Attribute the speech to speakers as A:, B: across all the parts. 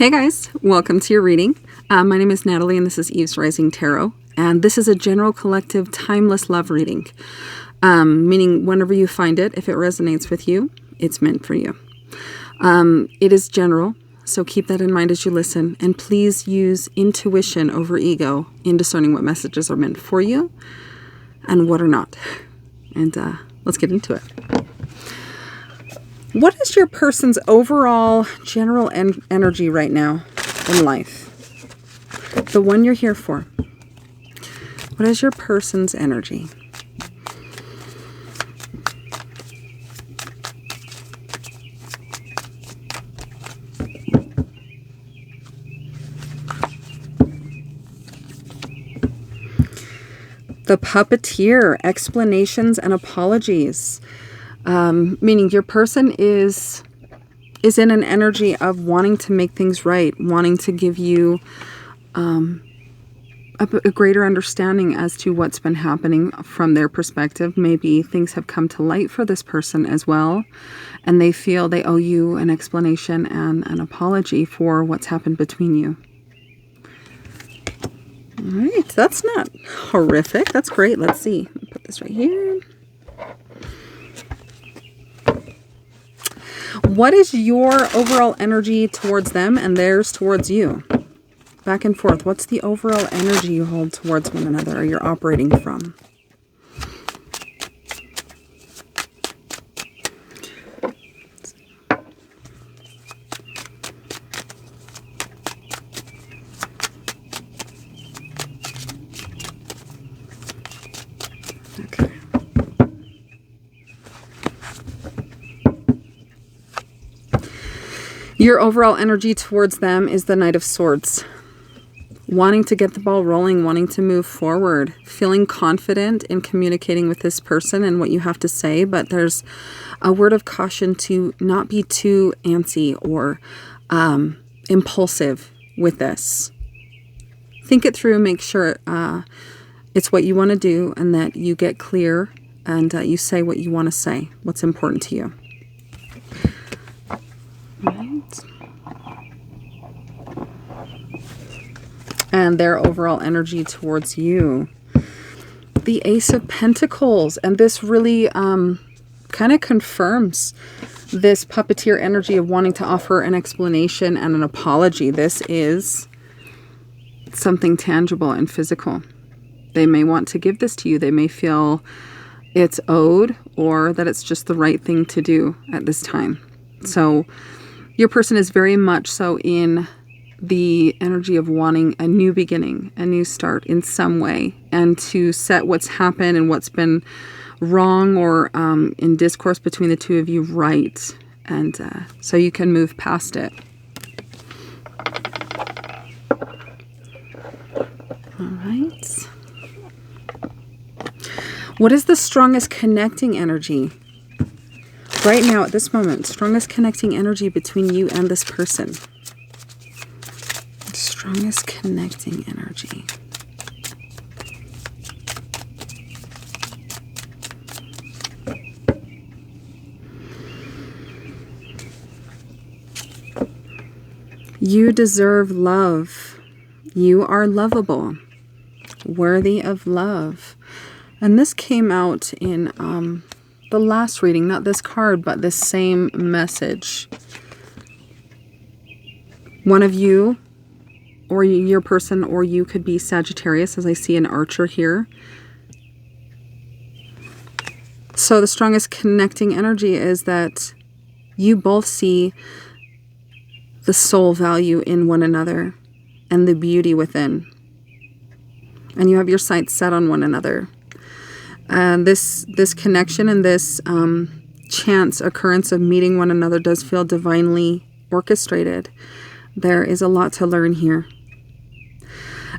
A: Hey guys, welcome to your reading. My name is Natalie and this is Eve's Rising Tarot. And this is a general collective timeless love reading. Meaning whenever you find it, if it resonates with you, it's meant for you. It is general, so keep that in mind as you listen. And please use intuition over ego in discerning what messages are meant for you and what are not. And let's get into it. What is your person's overall general energy right now in life? The one you're here for. What is your person's energy? The puppeteer, explanations and apologies. Meaning your person is in an energy of wanting to make things right, wanting to give you a greater understanding as to what's been happening from their perspective. Maybe things have come to light for this person as well, and they feel they owe you an explanation and an apology for what's happened between you. All right, that's not horrific. That's great. Let's see. I'll put this right here. What is your overall energy towards them and theirs towards you? Back and forth. What's the overall energy you hold towards one another or you're operating from? Okay. Your overall energy towards them is the Knight of Swords. Wanting to get the ball rolling, wanting to move forward, feeling confident in communicating with this person and what you have to say, but there's a word of caution to not be too antsy or impulsive with this. Think it through, make sure it's what you want to do and that you get clear and you say what you want to say, what's important to you. Right. And their overall energy towards you. The Ace of Pentacles. And this really kind of confirms this puppeteer energy of wanting to offer an explanation and an apology. This is something tangible and physical. They may want to give this to you. They may feel it's owed or that it's just the right thing to do at this time. So your person is very much so in the energy of wanting a new beginning, a new start in some way, and to set what's happened and what's been wrong or in discourse between the two of you right, and so you can move past it. All right. What is the strongest connecting energy? Right now, at this moment, strongest connecting energy between you and this person. Strongest connecting energy. You deserve love. You are lovable, worthy of love. And this came out in the last reading, not this card, but this same message. One of you, or your person, or you could be Sagittarius, as I see an Archer here. So the strongest connecting energy is that you both see the soul value in one another and the beauty within. And you have your sights set on one another. And this connection and this chance occurrence of meeting one another does feel divinely orchestrated. There is a lot to learn here.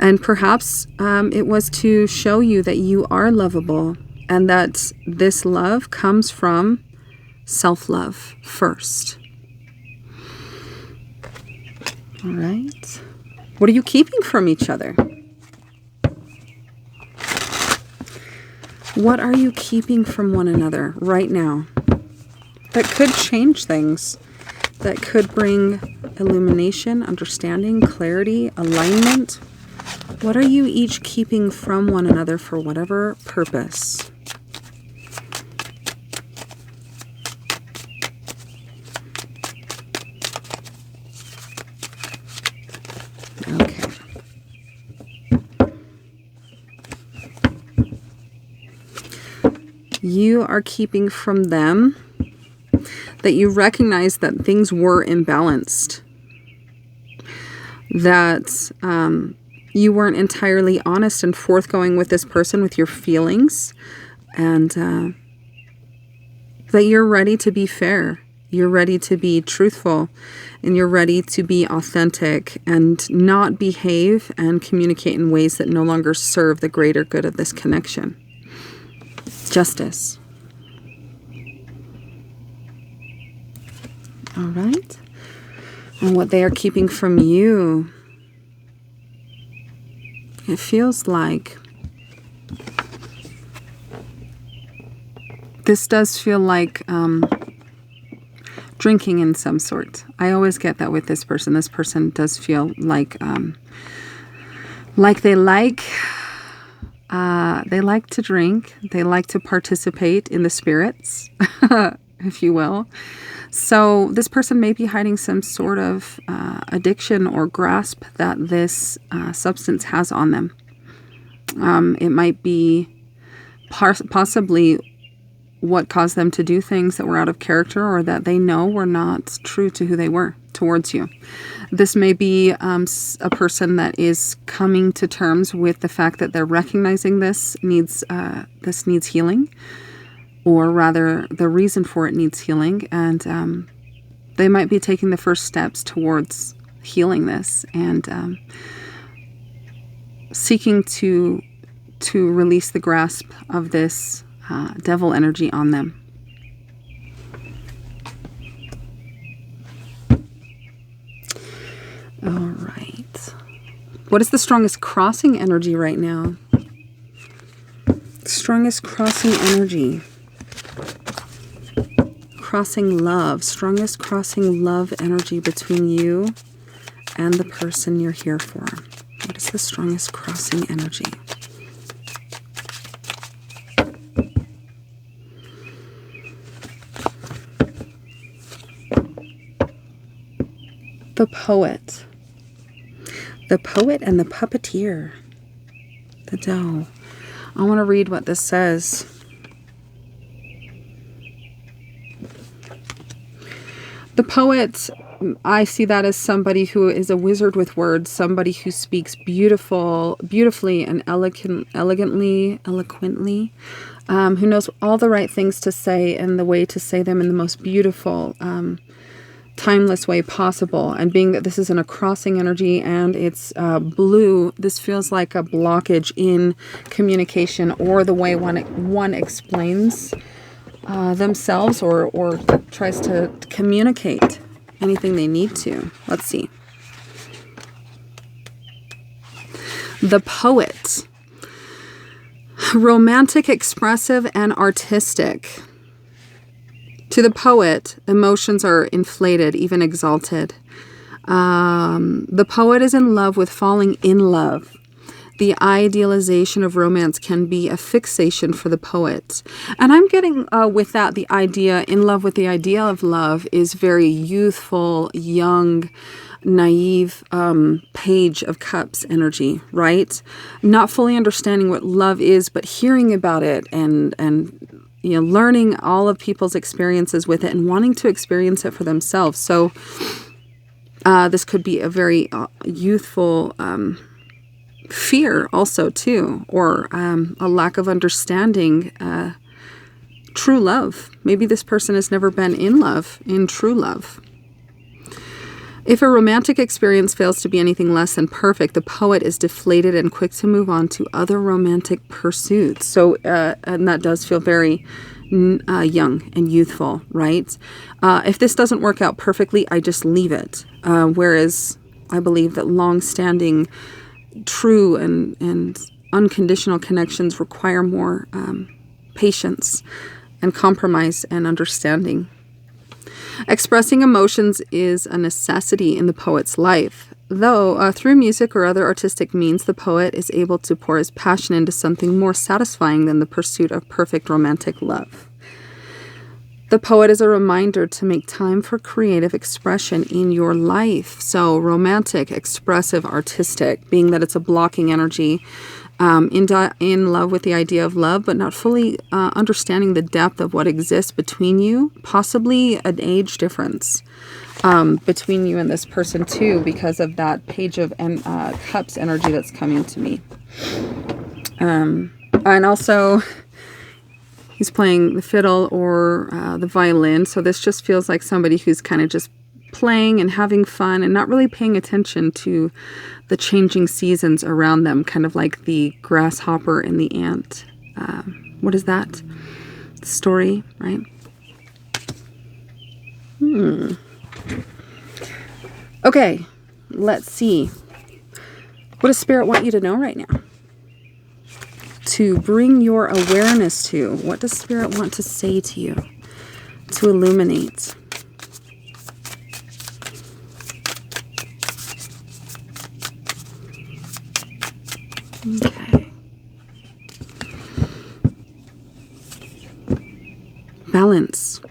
A: And perhaps it was to show you that you are lovable and that this love comes from self-love first. All right. What are you keeping from each other? What are you keeping from one another right now that could change things? that could bring illumination, understanding, clarity, alignment. What are you each keeping from one another for whatever purpose? Okay. You are keeping from them that you recognize that things were imbalanced, that you weren't entirely honest and forthgoing with this person, with your feelings, and that you're ready to be fair, you're ready to be truthful, and you're ready to be authentic and not behave and communicate in ways that no longer serve the greater good of this connection. Justice. All right. And what they are keeping from you, it feels like this does feel like drinking in some sort. I always get that with this person. This person does feel like they like to drink. They like to participate in the spirits, if you will. So this person may be hiding some sort of addiction or grasp that this substance has on them. It might be possibly what caused them to do things that were out of character or that they know were not true to who they were towards you. This may be a person that is coming to terms with the fact that they're recognizing this needs healing. Or rather, the reason for it needs healing, and they might be taking the first steps towards healing this and seeking to release the grasp of this devil energy on them. All right. What is the strongest crossing energy right now? Strongest crossing energy. Crossing love, strongest crossing love energy between you and the person you're here for. What is the strongest crossing energy? The poet. The poet and the puppeteer. The doe. I want to read what this says. The poet, I see that as somebody who is a wizard with words, somebody who speaks beautifully and eloquently, who knows all the right things to say and the way to say them in the most beautiful, timeless way possible. And being that this is in a crossing energy and it's blue, this feels like a blockage in communication or the way one explains themselves or tries to communicate anything they need to. Let's see. The poet. Romantic, expressive, and artistic. To the poet, emotions are inflated, even exalted. The poet is in love with falling in love. The idealization of romance can be a fixation for the poet. And I'm getting with that the idea, in love with the idea of love is very youthful, young, naive Page of Cups energy, right? Not fully understanding what love is, but hearing about it and learning all of people's experiences with it and wanting to experience it for themselves. So this could be a very youthful fear also too, or a lack of understanding true love. Maybe this person has never been in true love. If a romantic experience fails to be anything less than perfect, the poet is deflated and quick to move on to other romantic pursuits. So, and that does feel very young and youthful, right? If this doesn't work out perfectly, I just leave it. Whereas I believe that long-standing, true and unconditional connections require more patience and compromise and understanding. Expressing emotions is a necessity in the poet's life. Though, through music or other artistic means, the poet is able to pour his passion into something more satisfying than the pursuit of perfect romantic love. The poet is a reminder to make time for creative expression in your life. So romantic, expressive, artistic, being that it's a blocking energy, in love with the idea of love, but not fully understanding the depth of what exists between you, possibly an age difference between you and this person too, because of that Page of Cups energy that's coming to me. And also, he's playing the fiddle or the violin, so this just feels like somebody who's kind of just playing and having fun and not really paying attention to the changing seasons around them, kind of like the grasshopper and the ant. What is that story, right? Okay, let's see. What does Spirit want you to know right now? To bring your awareness to. What does Spirit want to say to you? To illuminate. Okay. Balance.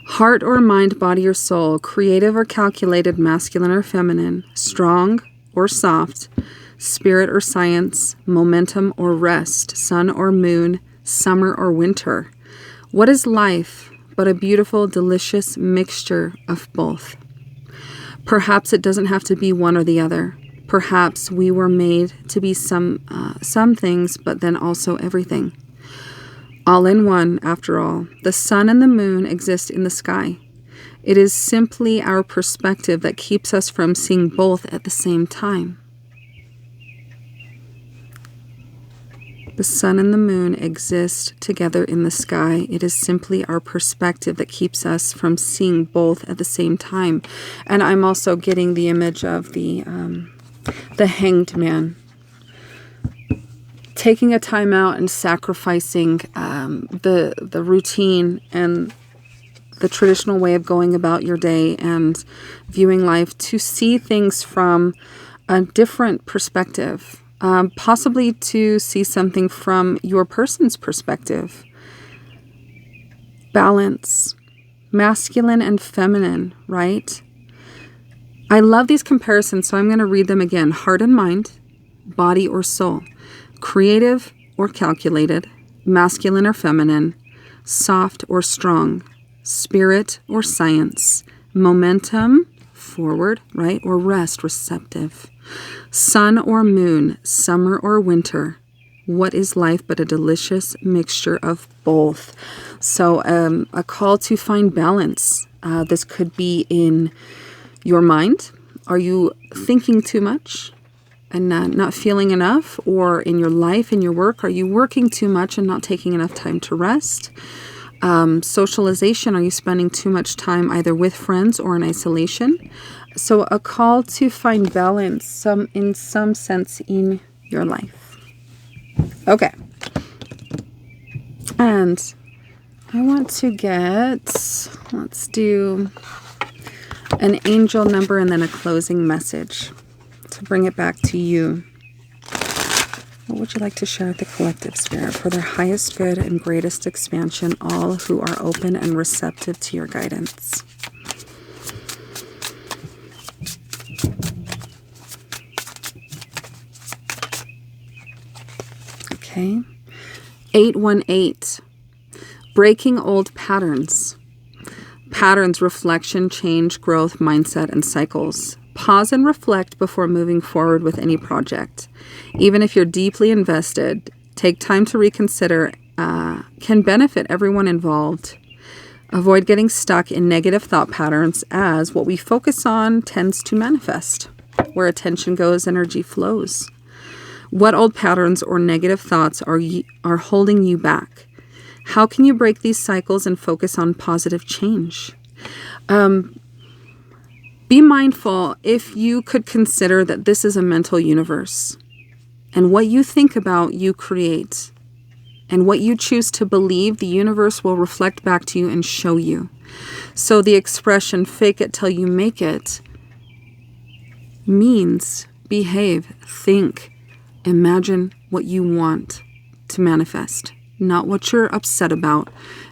A: Heart or mind, body or soul, creative or calculated, masculine or feminine, strong or soft, spirit or science, momentum or rest, sun or moon, summer or winter. What is life but a beautiful, delicious mixture of both? Perhaps it doesn't have to be one or the other. Perhaps we were made to be some things, but then also everything. All in one, after all. The sun and the moon exist in the sky. It is simply our perspective that keeps us from seeing both at the same time. The sun and the moon exist together in the sky. It is simply our perspective that keeps us from seeing both at the same time. And I'm also getting the image of the hanged man. Taking a time out and sacrificing the routine and the traditional way of going about your day and viewing life to see things from a different perspective. Possibly to see something from your person's perspective. Balance. Masculine and feminine, right? I love these comparisons, so I'm going to read them again. Heart and mind, body or soul, creative or calculated, masculine or feminine, soft or strong, spirit or science, momentum, forward, right, or rest, receptive. Sun or moon, summer or winter. What is life but a delicious mixture of both? So a call to find balance. This could be in your mind. Are you thinking too much and not feeling enough? Or in your life, in your work, are you working too much and not taking enough time to rest? Socialization, are you spending too much time either with friends or in isolation? So a call to find balance in some sense in your life. Okay. And I want to get, let's do an angel number and then a closing message to bring it back to you. What would you like to share with the collective, Spirit, for their highest good and greatest expansion, all who are open and receptive to your guidance? Okay. 818. Breaking old patterns. Patterns, reflection, change, growth, mindset, and cycles. Pause and reflect before moving forward with any project. Even if you're deeply invested, take time to reconsider can benefit everyone involved. Avoid getting stuck in negative thought patterns, as what we focus on tends to manifest. Where attention goes, energy flows. What old patterns or negative thoughts are holding you back? How can you break these cycles and focus on positive change? Be mindful if you could consider that this is a mental universe. And what you think about, you create. And what you choose to believe, the universe will reflect back to you and show you. So the expression fake it till you make it means behave, think, imagine what you want to manifest. Not what you're upset about,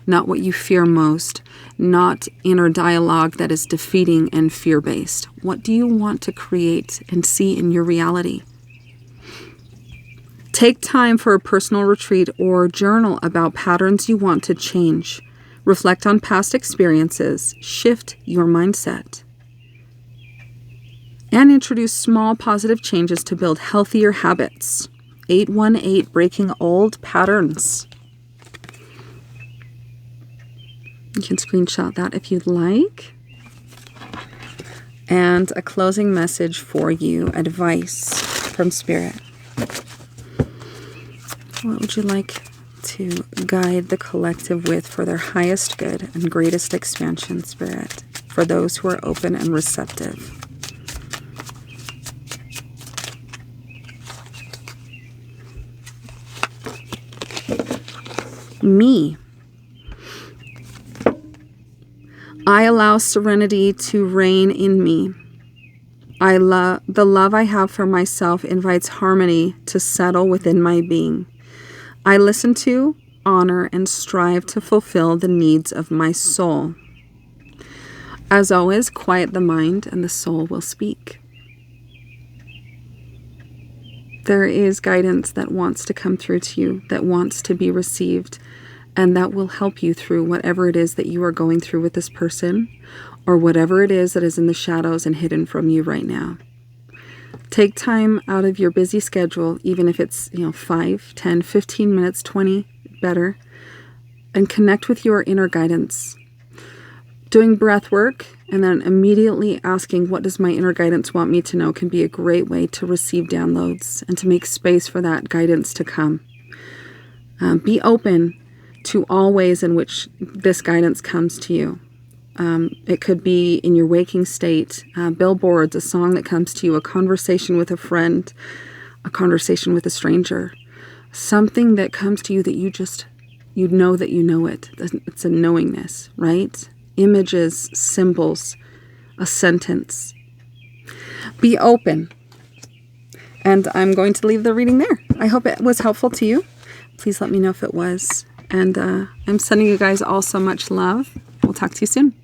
A: not what you fear most, not inner dialogue that is defeating and fear-based. What do you want to create and see in your reality? Take time for a personal retreat or journal about patterns you want to change. Reflect on past experiences. Shift your mindset. And introduce small positive changes to build healthier habits. 818, breaking old patterns. You can screenshot that if you'd like. And a closing message for you, advice from Spirit. What would you like to guide the collective with for their highest good and greatest expansion, Spirit, for those who are open and receptive? Me. I allow serenity to reign in me. The love I have for myself invites harmony to settle within my being. I listen to, honor, and strive to fulfill the needs of my soul. As always, quiet the mind and the soul will speak. There is guidance that wants to come through to you, that wants to be received, and that will help you through whatever it is that you are going through with this person, or whatever it is that is in the shadows and hidden from you right now. Take time out of your busy schedule, even if it's 5, 10, 15 minutes, 20, better, and connect with your inner guidance. Doing breath work and then immediately asking, what does my inner guidance want me to know, can be a great way to receive downloads and to make space for that guidance to come. Be open to all ways in which this guidance comes to you. It could be in your waking state, billboards, a song that comes to you, a conversation with a friend, a conversation with a stranger, something that comes to you that you know that you know it. It's a knowingness, right? Images, symbols, a sentence. Be open. And I'm going to leave the reading there. I hope it was helpful to you. Please let me know if it was. And I'm sending you guys all so much love. We'll talk to you soon.